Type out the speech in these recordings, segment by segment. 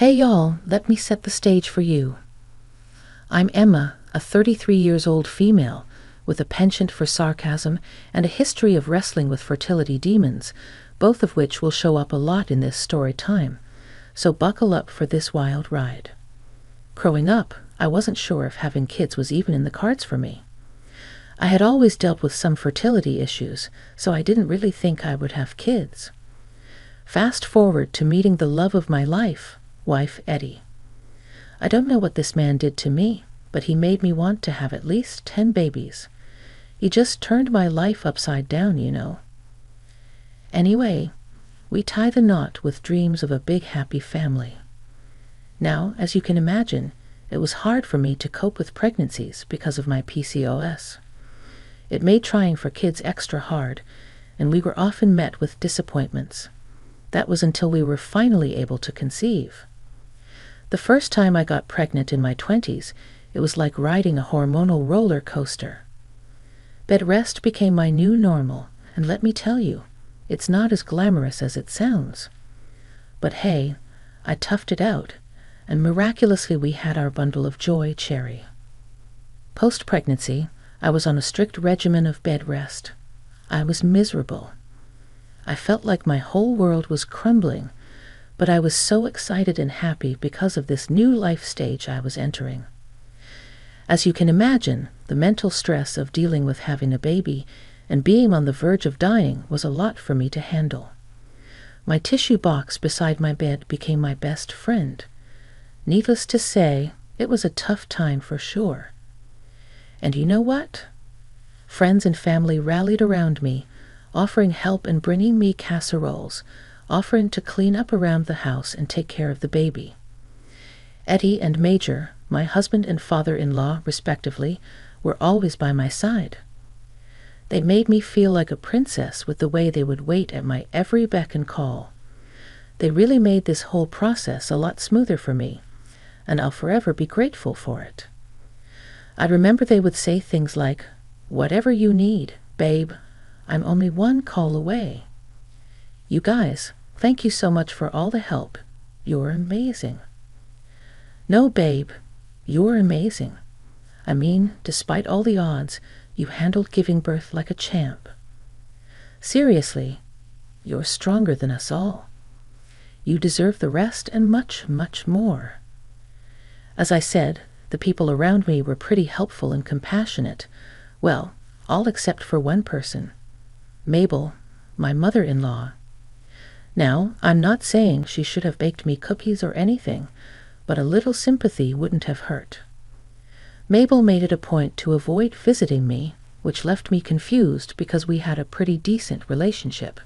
Hey y'all, let me set the stage for you. I'm Emma, a 33 years old female with a penchant for sarcasm and a history of wrestling with fertility demons, both of which will show up a lot in this story time. So buckle up for this wild ride. Growing up, I wasn't sure if having kids was even in the cards for me. I had always dealt with some fertility issues, so I didn't really think I would have kids. Fast forward to meeting the love of my life, wife Eddie. I don't know what this man did to me, but he made me want to have at least 10 babies. He just turned my life upside down, you know. Anyway, we tie the knot with dreams of a big happy family. Now, as you can imagine, it was hard for me to cope with pregnancies because of my PCOS. It made trying for kids extra hard, and we were often met with disappointments. That was until we were finally able to conceive. The first time I got pregnant in my 20s, it was like riding a hormonal roller coaster. Bed rest became my new normal, and let me tell you, it's not as glamorous as it sounds. But hey, I toughed it out, and miraculously we had our bundle of joy, Cherry. Post-pregnancy, I was on a strict regimen of bed rest. I was miserable. I felt like my whole world was crumbling, but I was so excited and happy because of this new life stage I was entering. As you can imagine, the mental stress of dealing with having a baby and being on the verge of dying was a lot for me to handle. My tissue box beside my bed became my best friend. Needless to say, it was a tough time for sure. And you know what? Friends and family rallied around me, offering help and bringing me casseroles, offering to clean up around the house and take care of the baby. Eddie and Major, my husband and father-in-law respectively, were always by my side. They made me feel like a princess with the way they would wait at my every beck and call. They really made this whole process a lot smoother for me, and I'll forever be grateful for it. I remember they would say things like, "Whatever you need, babe, I'm only one call away." You guys, thank you so much for all the help. You're amazing. No, babe, you're amazing. I mean, despite all the odds, you handled giving birth like a champ. Seriously, you're stronger than us all. You deserve the rest and much, much more. As I said, the people around me were pretty helpful and compassionate. Well, all except for one person. Mabel, my mother-in-law. Now, I'm not saying she should have baked me cookies or anything, but a little sympathy wouldn't have hurt. Mabel made it a point to avoid visiting me, which left me confused because we had a pretty decent relationship.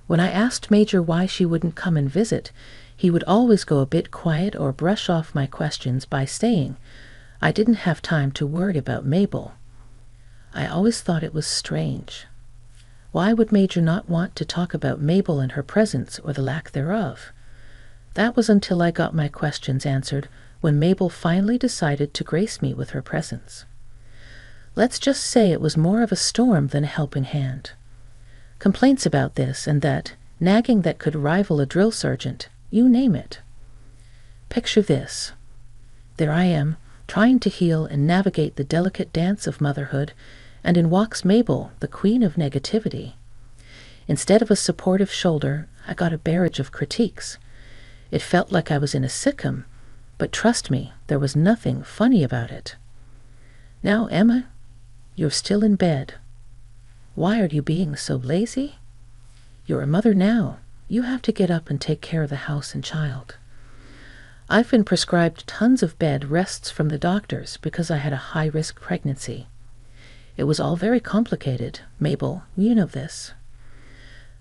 When I asked Major why she wouldn't come and visit, he would always go a bit quiet or brush off my questions by saying, I didn't have time to worry about Mabel. I always thought it was strange. Why would Major not want to talk about Mabel and her presence or the lack thereof? That was until I got my questions answered when Mabel finally decided to grace me with her presence. Let's just say it was more of a storm than a helping hand. Complaints about this and that, nagging that could rival a drill sergeant, you name it. Picture this. There I am, trying to heal and navigate the delicate dance of motherhood, and in walks Mabel, the queen of negativity. Instead of a supportive shoulder, I got a barrage of critiques. It felt like I was in a sitcom, but trust me, there was nothing funny about it. Now, Emma, you're still in bed. Why are you being so lazy? You're a mother now. You have to get up and take care of the house and child. I've been prescribed tons of bed rests from the doctors because I had a high-risk pregnancy. It was all very complicated. Mabel, you know this.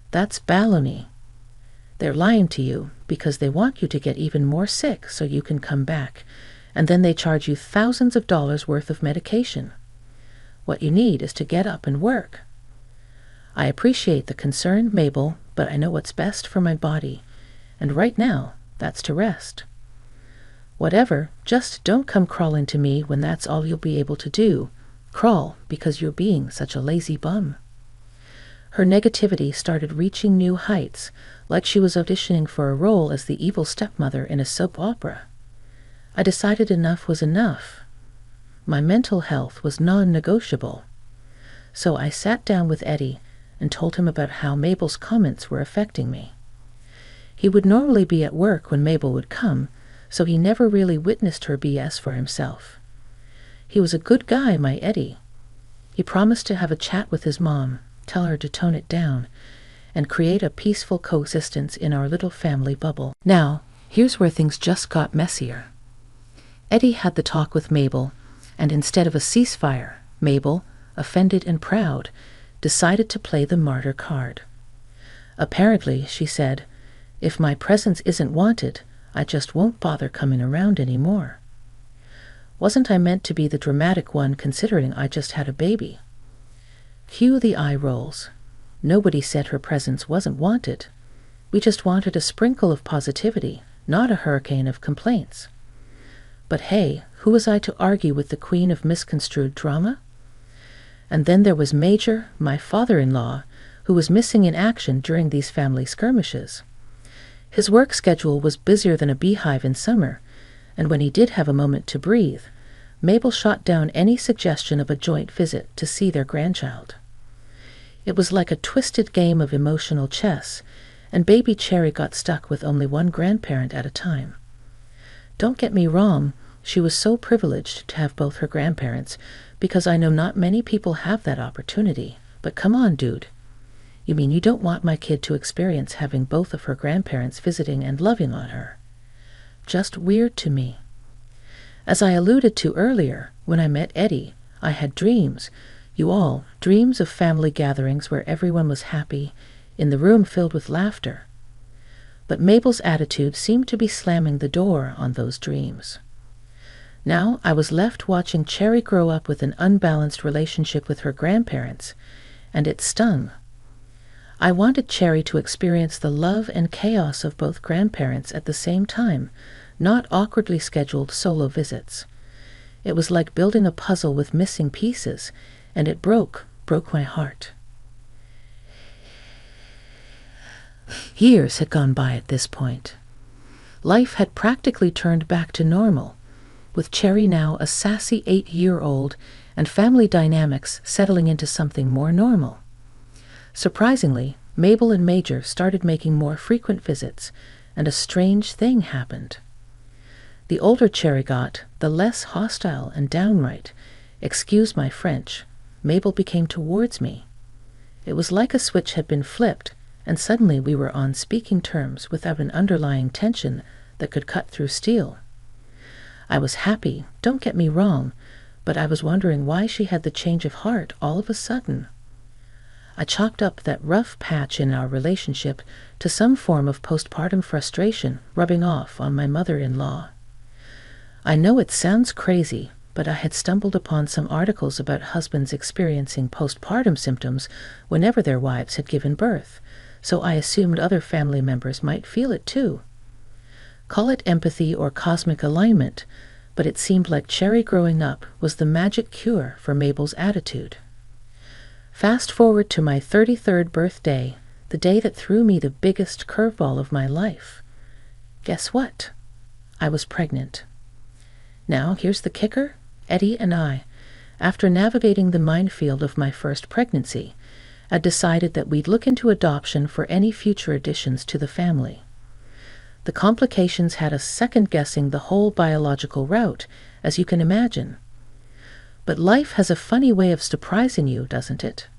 That's baloney. They're lying to you because they want you to get even more sick so you can come back, and then they charge you thousands of dollars worth of medication. What you need is to get up and work. I appreciate the concern, Mabel, but I know what's best for my body, and right now, that's to rest. Whatever, just don't come crawling to me when that's all you'll be able to do. Crawl because you're being such a lazy bum. Her negativity started reaching new heights, like she was auditioning for a role as the evil stepmother in a soap opera. I decided enough was enough. My mental health was non-negotiable. So I sat down with Eddie and told him about how Mabel's comments were affecting me. He would normally be at work when Mabel would come, so he never really witnessed her BS for himself. He was a good guy, my Eddie. He promised to have a chat with his mom, tell her to tone it down, and create a peaceful coexistence in our little family bubble. Now, here's where things just got messier. Eddie had the talk with Mabel, and instead of a ceasefire, Mabel, offended and proud, decided to play the martyr card. Apparently, she said, "If my presence isn't wanted, I just won't bother coming around anymore." Wasn't I meant to be the dramatic one considering I just had a baby? Cue the eye rolls. Nobody said her presence wasn't wanted. We just wanted a sprinkle of positivity, not a hurricane of complaints. But hey, who was I to argue with the queen of misconstrued drama? And then there was Major, my father-in-law, who was missing in action during these family skirmishes. His work schedule was busier than a beehive in summer, and when he did have a moment to breathe, Mabel shot down any suggestion of a joint visit to see their grandchild. It was like a twisted game of emotional chess, and baby Cherry got stuck with only one grandparent at a time. Don't get me wrong, she was so privileged to have both her grandparents, because I know not many people have that opportunity. But come on, dude. You mean you don't want my kid to experience having both of her grandparents visiting and loving on her? Just weird to me. As I alluded to earlier, when I met Eddie, I had dreams, dreams of family gatherings where everyone was happy, in the room filled with laughter. But Mabel's attitude seemed to be slamming the door on those dreams. Now I was left watching Cherry grow up with an unbalanced relationship with her grandparents, and it stung. I wanted Cherry to experience the love and chaos of both grandparents at the same time, not awkwardly scheduled solo visits. It was like building a puzzle with missing pieces, and it broke my heart. Years had gone by at this point. Life had practically turned back to normal, with Cherry now a sassy 8-year-old and family dynamics settling into something more normal. Surprisingly, Mabel and Major started making more frequent visits, and a strange thing happened. The older Cherry got, the less hostile and downright, excuse my French, Mabel became towards me. It was like a switch had been flipped, and suddenly we were on speaking terms without an underlying tension that could cut through steel. I was happy, don't get me wrong, but I was wondering why she had the change of heart all of a sudden. I chalked up that rough patch in our relationship to some form of postpartum frustration rubbing off on my mother-in-law. I know it sounds crazy, but I had stumbled upon some articles about husbands experiencing postpartum symptoms whenever their wives had given birth, so I assumed other family members might feel it too. Call it empathy or cosmic alignment, but it seemed like Cherry growing up was the magic cure for Mabel's attitude. Fast forward to my 33rd birthday, the day that threw me the biggest curveball of my life. Guess what? I was pregnant. Now, here's the kicker. Eddie and I, after navigating the minefield of my first pregnancy, had decided that we'd look into adoption for any future additions to the family. The complications had us second-guessing the whole biological route, as you can imagine. But life has a funny way of surprising you, doesn't it?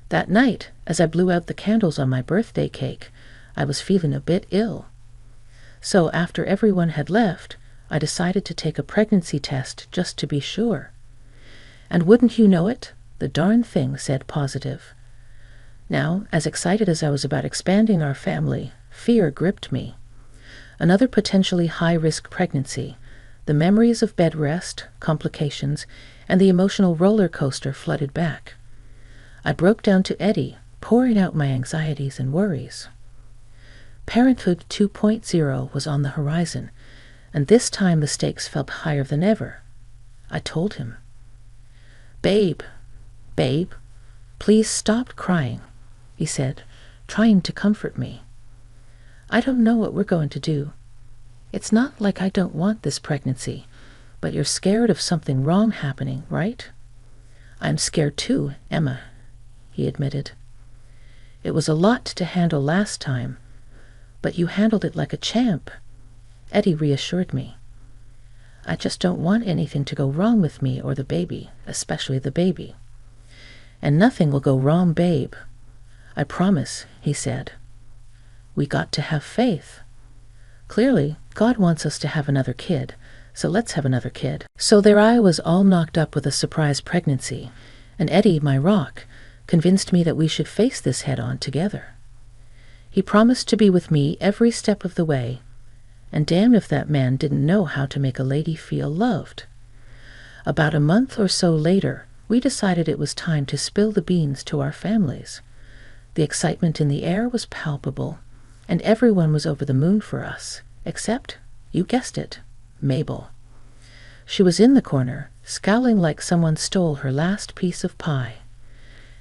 That night, as I blew out the candles on my birthday cake, I was feeling a bit ill. So after everyone had left, I decided to take a pregnancy test just to be sure. And wouldn't you know it, the darn thing said positive. Now, as excited as I was about expanding our family, fear gripped me. Another potentially high-risk pregnancy, the memories of bed rest, complications, and the emotional roller coaster flooded back. I broke down to Eddie, pouring out my anxieties and worries. Parenthood 2.0 was on the horizon, and this time the stakes felt higher than ever. I told him, Babe, please stop crying. he said, trying to comfort me. I don't know what we're going to do. It's not like I don't want this pregnancy, but you're scared of something wrong happening, right? I'm scared too, Emma, he admitted. It was a lot to handle last time, but you handled it like a champ, Eddie reassured me. I just don't want anything to go wrong with me or the baby, especially the baby. And nothing will go wrong, babe. I promise, he said. We got to have faith. Clearly, God wants us to have another kid, so let's have another kid. So there I was, all knocked up with a surprise pregnancy, and Eddie, my rock, convinced me that we should face this head-on together. He promised to be with me every step of the way, and damn if that man didn't know how to make a lady feel loved. About a month or so later, we decided it was time to spill the beans to our families. The excitement in the air was palpable, and everyone was over the moon for us, except, you guessed it, Mabel. She was in the corner, scowling like someone stole her last piece of pie.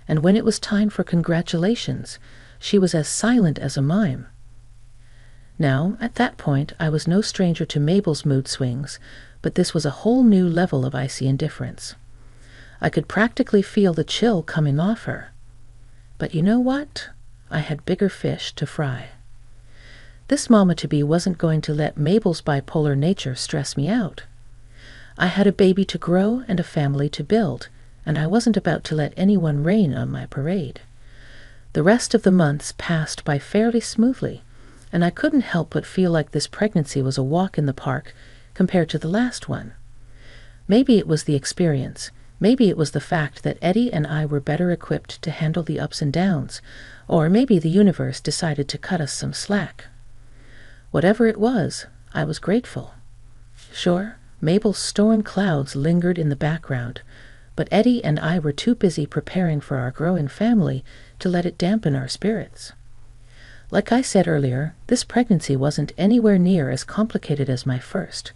And when it was time for congratulations, she was as silent as a mime. Now, at that point, I was no stranger to Mabel's mood swings, but this was a whole new level of icy indifference. I could practically feel the chill coming off her. But you know what? I had bigger fish to fry. This mama-to-be wasn't going to let Mabel's bipolar nature stress me out. I had a baby to grow and a family to build, and I wasn't about to let anyone rain on my parade. The rest of the months passed by fairly smoothly, and I couldn't help but feel like this pregnancy was a walk in the park compared to the last one. Maybe it was the experience, maybe it was the fact that Eddie and I were better equipped to handle the ups and downs, or maybe the universe decided to cut us some slack. Whatever it was, I was grateful. Sure, Mabel's storm clouds lingered in the background, but Eddie and I were too busy preparing for our growing family to let it dampen our spirits. Like I said earlier, this pregnancy wasn't anywhere near as complicated as my first,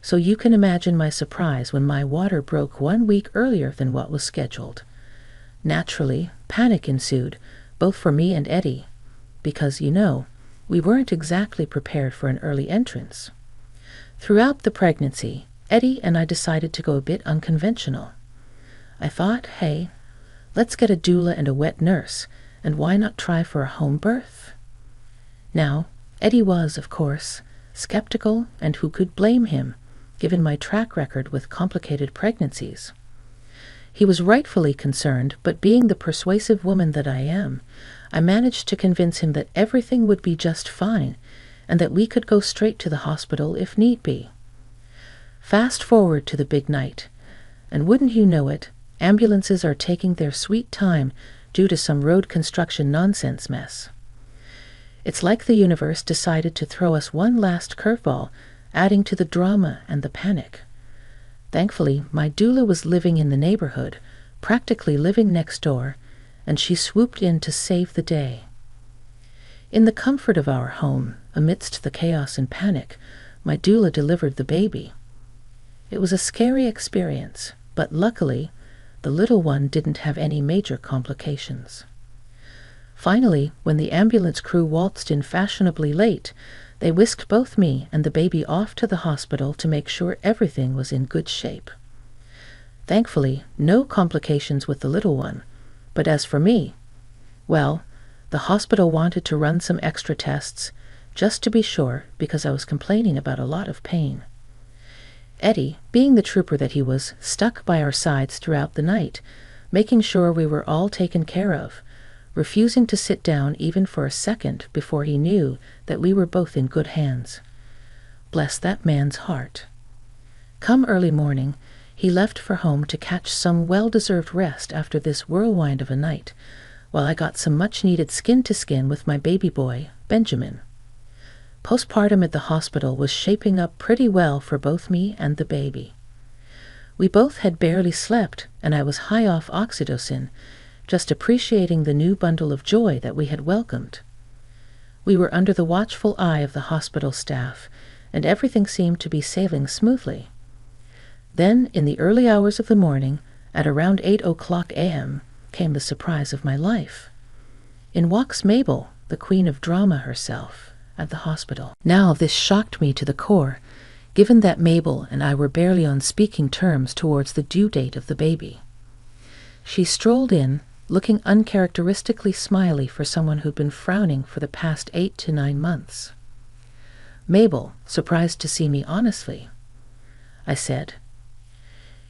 so you can imagine my surprise when my water broke 1 week earlier than what was scheduled. Naturally, panic ensued, both for me and Eddie, because, we weren't exactly prepared for an early entrance. Throughout the pregnancy, Eddie and I decided to go a bit unconventional. I thought, hey, let's get a doula and a wet nurse, and why not try for a home birth? Now, Eddie was, of course, skeptical, and who could blame him, given my track record with complicated pregnancies? He was rightfully concerned, but being the persuasive woman that I am, I managed to convince him that everything would be just fine, and that we could go straight to the hospital if need be. Fast forward to the big night, and wouldn't you know it, ambulances are taking their sweet time due to some road construction nonsense mess. It's like the universe decided to throw us one last curveball, adding to the drama and the panic. Thankfully, my doula was living in the neighborhood, practically living next door, and she swooped in to save the day. In the comfort of our home, amidst the chaos and panic, my doula delivered the baby. It was a scary experience, but luckily, the little one didn't have any major complications. Finally, when the ambulance crew waltzed in fashionably late, they whisked both me and the baby off to the hospital to make sure everything was in good shape. Thankfully, no complications with the little one, but as for me, well, the hospital wanted to run some extra tests, just to be sure, because I was complaining about a lot of pain. Eddie, being the trooper that he was, stuck by our sides throughout the night, making sure we were all taken care of, refusing to sit down even for a second before he knew that we were both in good hands. Bless that man's heart. Come early morning, he left for home to catch some well-deserved rest after this whirlwind of a night, while I got some much-needed skin-to-skin with my baby boy, Benjamin. Postpartum at the hospital was shaping up pretty well for both me and the baby. We both had barely slept, and I was high off oxytocin, just appreciating the new bundle of joy that we had welcomed. We were under the watchful eye of the hospital staff, and everything seemed to be sailing smoothly. Then, in the early hours of the morning, at around 8 o'clock a.m., came the surprise of my life. In walks Mabel, the queen of drama herself, at the hospital. Now this shocked me to the core, given that Mabel and I were barely on speaking terms towards the due date of the baby. She strolled in, looking uncharacteristically smiley for someone who'd been frowning for the past 8 to 9 months. "Mabel, surprised to see me honestly," I said.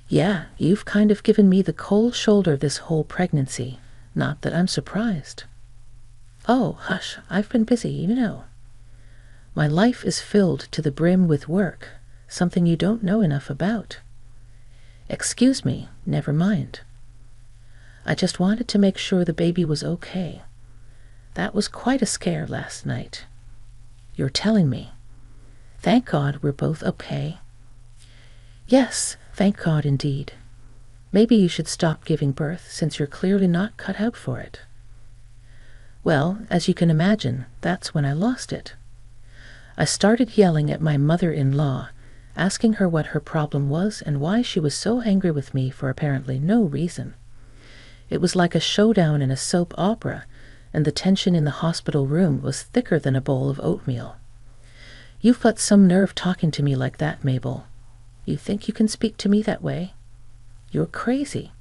"Yeah, you've kind of given me the cold shoulder this whole pregnancy. Not that I'm surprised." "Oh, hush, I've been busy, you know. My life is filled to the brim with work, something you don't know enough about." "Excuse me, never mind. I just wanted to make sure the baby was okay. That was quite a scare last night." "You're telling me. Thank God we're both okay." "Yes, thank God indeed. Maybe you should stop giving birth since you're clearly not cut out for it." Well, as you can imagine, that's when I lost it. I started yelling at my mother-in-law, asking her what her problem was and why she was so angry with me for apparently no reason. It was like a showdown in a soap opera, and the tension in the hospital room was thicker than a bowl of oatmeal. "You've got some nerve talking to me like that, Mabel. You think you can speak to me that way? You're crazy.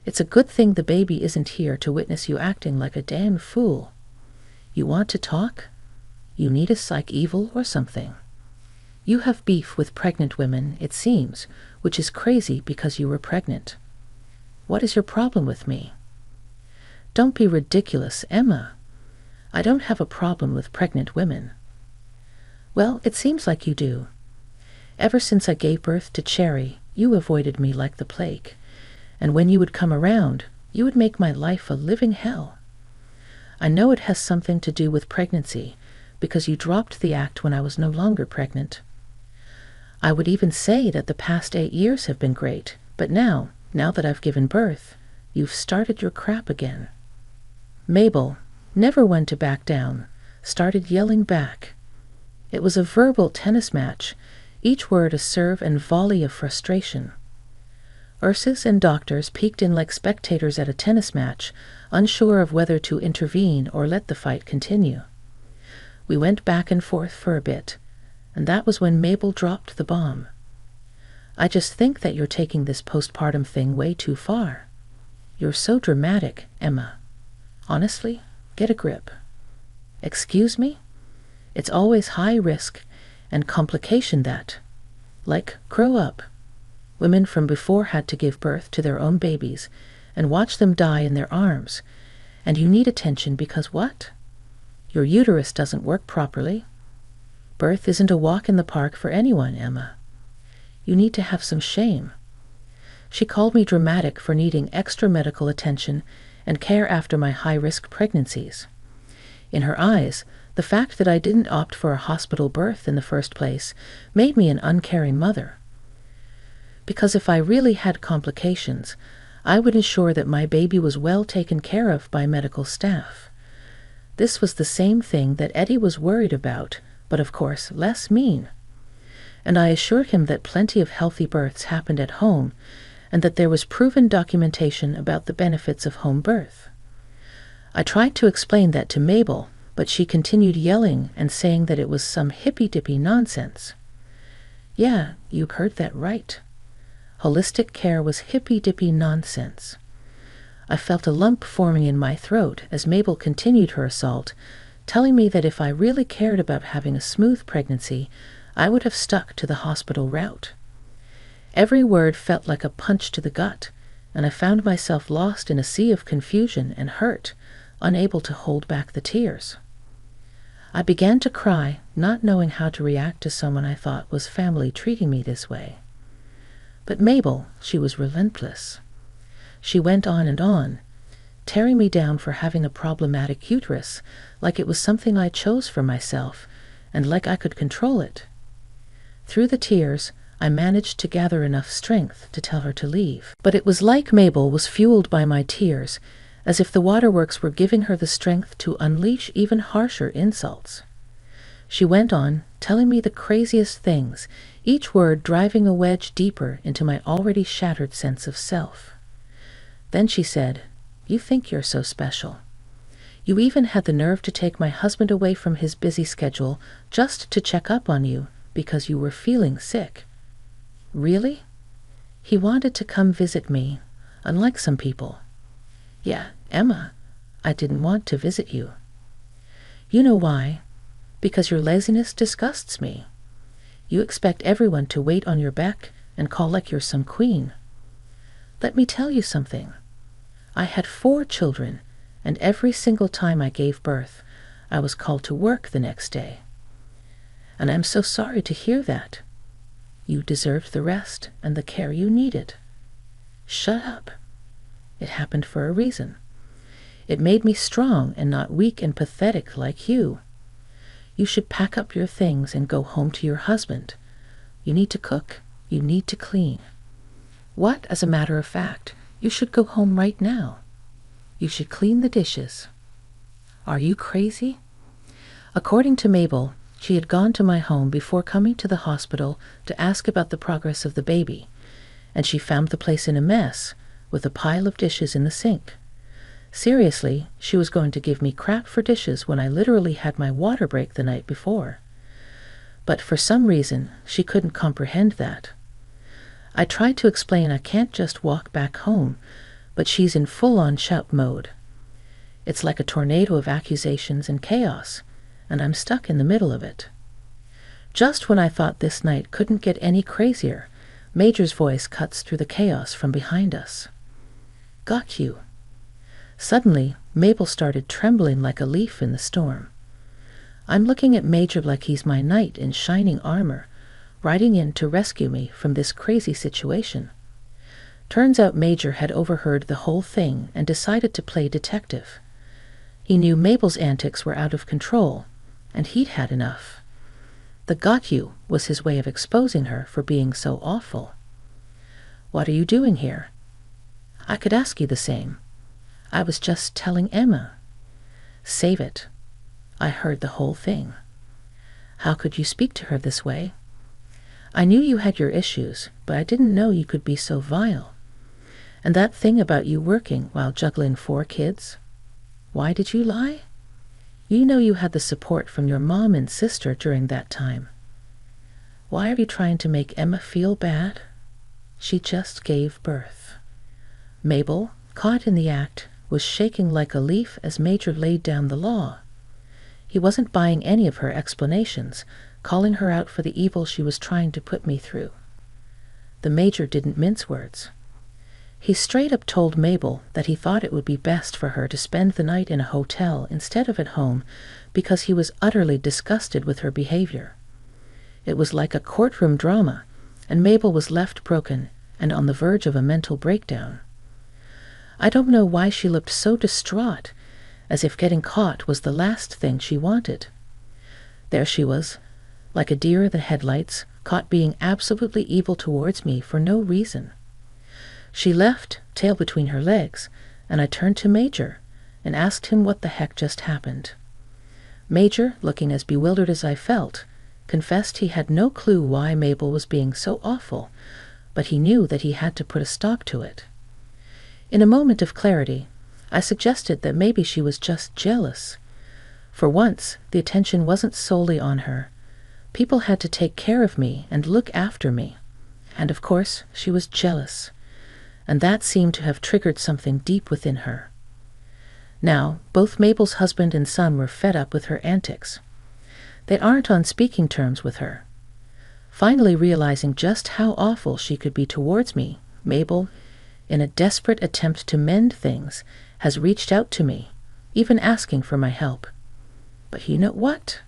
It's a good thing the baby isn't here to witness you acting like a damn fool. You want to talk? You need a psych evil or something. You have beef with pregnant women, it seems, which is crazy because you were pregnant. What is your problem with me?" "Don't be ridiculous, Emma. I don't have a problem with pregnant women." "Well, it seems like you do. Ever since I gave birth to Cherry, you avoided me like the plague, and when you would come around, you would make my life a living hell. I know it has something to do with pregnancy, because you dropped the act when I was no longer pregnant. I would even say that the past 8 years have been great, but now that I've given birth, you've started your crap again." Mabel, never one to back down, started yelling back. It was a verbal tennis match, each word a serve and volley of frustration. Nurses and doctors peeked in like spectators at a tennis match, unsure of whether to intervene or let the fight continue. We went back and forth for a bit, and that was when Mabel dropped the bomb. "I just think that you're taking this postpartum thing way too far. You're so dramatic, Emma. Honestly, get a grip." "Excuse me? It's always high risk and complication that. Like, grow up. Women from before had to give birth to their own babies and watch them die in their arms. And you need attention because what? Your uterus doesn't work properly. Birth isn't a walk in the park for anyone, Emma. You need to have some shame." She called me dramatic for needing extra medical attention and care after my high-risk pregnancies. In her eyes, the fact that I didn't opt for a hospital birth in the first place made me an uncaring mother. Because if I really had complications, I would ensure that my baby was well taken care of by medical staff. This was the same thing that Eddie was worried about, but of course less mean. And I assured him that plenty of healthy births happened at home, and that there was proven documentation about the benefits of home birth. I tried to explain that to Mabel, but she continued yelling and saying that it was some hippy-dippy nonsense. Yeah, you heard that right. Holistic care was hippy-dippy nonsense. I felt a lump forming in my throat as Mabel continued her assault, telling me that if I really cared about having a smooth pregnancy, I would have stuck to the hospital route. Every word felt like a punch to the gut, and I found myself lost in a sea of confusion and hurt, unable to hold back the tears. I began to cry, not knowing how to react to someone I thought was family treating me this way. But Mabel, she was relentless. She went on and on, tearing me down for having a problematic uterus, like it was something I chose for myself, and like I could control it. Through the tears, I managed to gather enough strength to tell her to leave. But it was like Mabel was fueled by my tears, as if the waterworks were giving her the strength to unleash even harsher insults. She went on, telling me the craziest things, each word driving a wedge deeper into my already shattered sense of self. Then she said, "You think you're so special. You even had the nerve to take my husband away from his busy schedule just to check up on you because you were feeling sick. Really? He wanted to come visit me, unlike some people. Yeah, Emma, I didn't want to visit you. You know why? Because your laziness disgusts me. You expect everyone to wait on your beck and call like you're some queen. Let me tell you something. I had 4 children, and every single time I gave birth, I was called to work the next day. And I'm so sorry to hear that. You deserved the rest and the care you needed. Shut up. It happened for a reason. It made me strong and not weak and pathetic like you. You should pack up your things and go home to your husband. You need to cook. You need to clean. What, as a matter of fact, you should go home right now. You should clean the dishes. Are you crazy? According to Mabel, she had gone to my home before coming to the hospital to ask about the progress of the baby, and she found the place in a mess, with a pile of dishes in the sink. Seriously, she was going to give me crap for dishes when I literally had my water break the night before. But for some reason, she couldn't comprehend that. I tried to explain I can't just walk back home, but she's in full-on shout mode. It's like a tornado of accusations and chaos, and I'm stuck in the middle of it. Just when I thought this night couldn't get any crazier, Major's voice cuts through the chaos from behind us. Got you. Suddenly, Mabel started trembling like a leaf in the storm. I'm looking at Major like he's my knight in shining armor, riding in to rescue me from this crazy situation. Turns out Major had overheard the whole thing and decided to play detective. He knew Mabel's antics were out of control, and he'd had enough. The got you was his way of exposing her for being so awful. What are you doing here? I could ask you the same. I was just telling Emma. Save it. I heard the whole thing. How could you speak to her this way? I knew you had your issues, but I didn't know you could be so vile. And that thing about you working while juggling 4 kids? Why did you lie? You know you had the support from your mom and sister during that time. Why are you trying to make Emma feel bad? She just gave birth. Mabel, caught in the act, was shaking like a leaf as Major laid down the law. He wasn't buying any of her explanations, calling her out for the evil she was trying to put me through. The Major didn't mince words. He straight up told Mabel that he thought it would be best for her to spend the night in a hotel instead of at home because he was utterly disgusted with her behavior. It was like a courtroom drama, and Mabel was left broken and on the verge of a mental breakdown. I don't know why she looked so distraught, as if getting caught was the last thing she wanted. There she was, like a deer in the headlights, caught being absolutely evil towards me for no reason. She left, tail between her legs, and I turned to Major and asked him what the heck just happened. Major, looking as bewildered as I felt, confessed he had no clue why Mabel was being so awful, but he knew that he had to put a stop to it. In a moment of clarity, I suggested that maybe she was just jealous. For once, the attention wasn't solely on her. People had to take care of me and look after me. And of course, she was jealous. And that seemed to have triggered something deep within her. Now, both Mabel's husband and son were fed up with her antics. They aren't on speaking terms with her. Finally realizing just how awful she could be towards me, Mabel, in a desperate attempt to mend things, has reached out to me, even asking for my help. But you know what?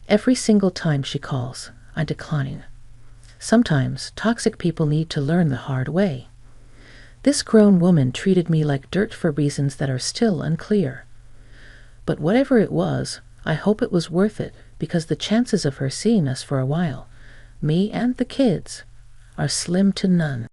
Every single time she calls, I decline. Sometimes toxic people need to learn the hard way. This grown woman treated me like dirt for reasons that are still unclear. But whatever it was, I hope it was worth it, because the chances of her seeing us for a while, me and the kids, are slim to none.